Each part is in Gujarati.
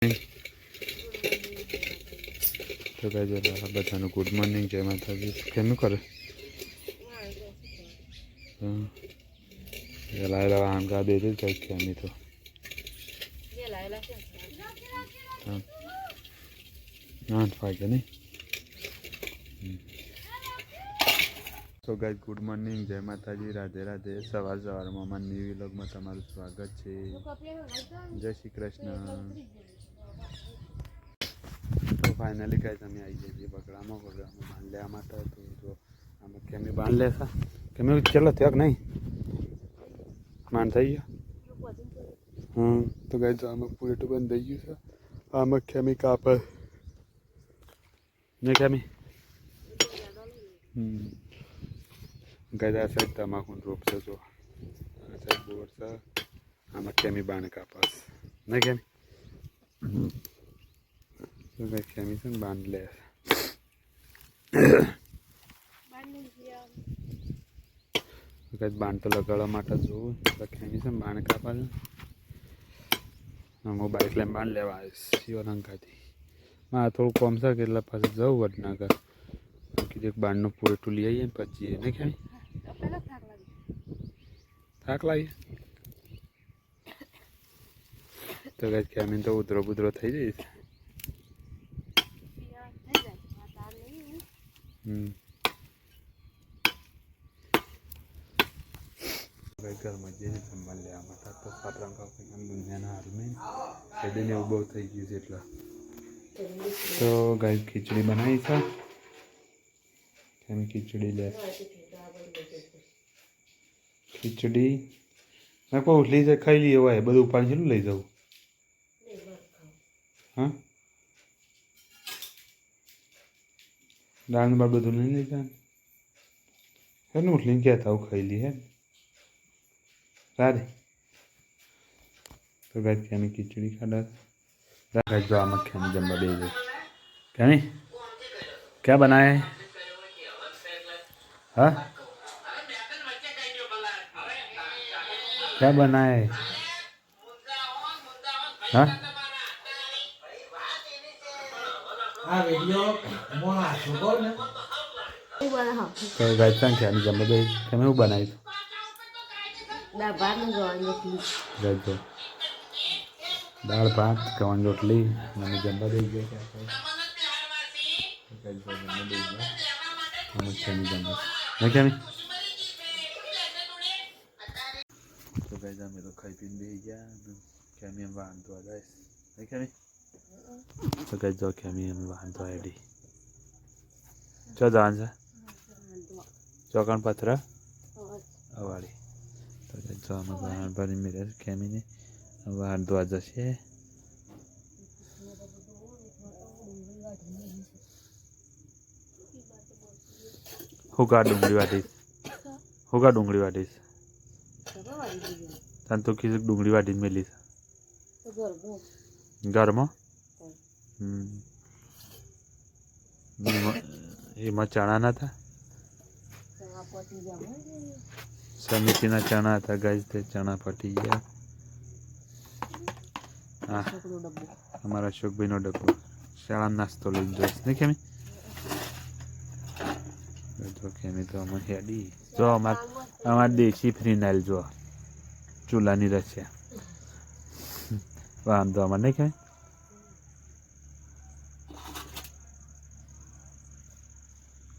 તો ગાઈઝ બધાનું ગુડ મોર્નિંગ, જય માતાજી. કેમનું કરે લાયેલા આમ કા દે દે કંઈક કેમી તો 8 વાગે નહીં. તો ગાઈઝ ગુડ મોર્નિંગ, જય માતાજી, રાધે રાધે. સવારમાં અમારા ન્યૂ વ્લોગમાં તમારું સ્વાગત છે. જય શ્રી કૃષ્ણ. તો ફાઇનલી ગાઈઝ અમે આવી જઈએ છીએ બગડામાં બાંધ લેવા માટે. તો જો આમાં કેમી બાંધ લેશે કેમી ચાલો થયો નહીં માંડ થઈ ગયો. તો ગાઈઝ આમાં પૂરેટું બંધ થઈ ગયું છે. આમાં કેમી કાપડ નહીં કેમી ગાઈઝ આ સાઈડ તમાકુ રોપશે. જો આ સાઈડ બોર છે. આમાં કેમી બાણ કાપાસ નહીં કેમી તો ગાઈઝ કેમી છે ને બાંધ લે ગાઈઝ બાણ તો લગાડવા માટે જોવું તો કેમી છે ને બાણ કાપા છે. હું બાઇક લઈને બાંધ લેવા આવીશ શિવરંગાથી. મારે થોડું કોમ છે કે એટલે પાછું જવું વડનગર. બાકી એક બાણનું પૂરેટું લઈ આવીએ ને પછી નહીં ખેમી થાક લાગીએ તો ગાઈઝ ખેમીને તો ઉધરો બુધરો થઈ જઈશ. ઘરમાં જઈને જમવા લેવા માટે તો સાપરા દુનિયાના હાલમાં શેડીને એવું બહુ થઈ ગયું છે એટલે તો ગાઈઝ ખીચડી બનાવી છે. કેમ ખીચડી લે ખીચડી મેં કોઈ ઉઠલી જાય ખાઈ લઈએ હોય બધું ઉપાડી છેલ્લું લઈ જવું. હા દાળ બાળ બધું લઈ લઈ જાય એનું ઉઠલીને કહેતા હું ખાઈ લઈએ સારી. તો ગાઈઝ કેમી ખીચડી ખાડા गाइस जो आम खेमी जम्बा दे दे कैमी क्या बनाए हाँ क्या बनाए हाँ तो गाइस खेमी जम्बा दे कैमी वो बनाई तो दाल भात गवन रोटली मैंने जम्बा दे दिया जम्बा नहीं क्या तो गाइस हमें तो खाई पीन दे गया क्या मैं वाहन तो आ गाइस नहीं क्या तो गाइस जो क्या मैं वाहन तो आईडी जो जान से चौकन पत्रा अवाड़ी तो गाइस जो हमें वाहन पर मेरे क्या मैंने वाहन तो आज से होगा डूंगरी वाटी तन तो किसी डूंगरी वाटी में ली घर में ये चना ना था समिति ना चना था गाइस थे चना फटी गया. हाँ हमारा अशोक भाई नो डब्बो शाला नास्तो लઈને જઈશ નહીં કેમી તો કેમી તો અમે હેડી જો અમાર દેશી ફ્રીનાઇલ જો ચૂલાની રસ્યા વાંધો અમાર નહીં કેમી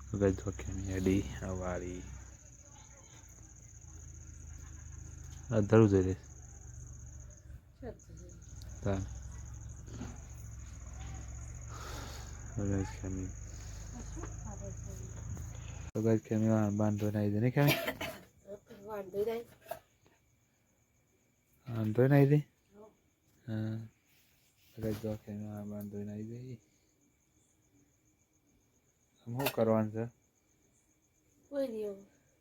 તો ગાઈસ જો કેમી હેડી અવાળી અધરું જઈ રહી तो गाइस केमी बांधो नहीं दे नहीं केमी बांधो नहीं दे हां तो गाइस जो केमी बांधो नहीं दे हम हो करवान છે કોઈ દિયો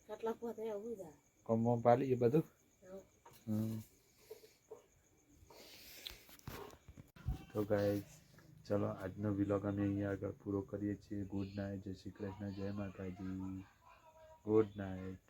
કેટલા પોતે આવું જા કોમો પાલી એ બધું तो गाइस चलो आज नो व्लॉग अमे अहीं आगळ पूरो करीए छीए. गुड नाइट, जय श्री कृष्ण, जय माताजी, गुड नाइट.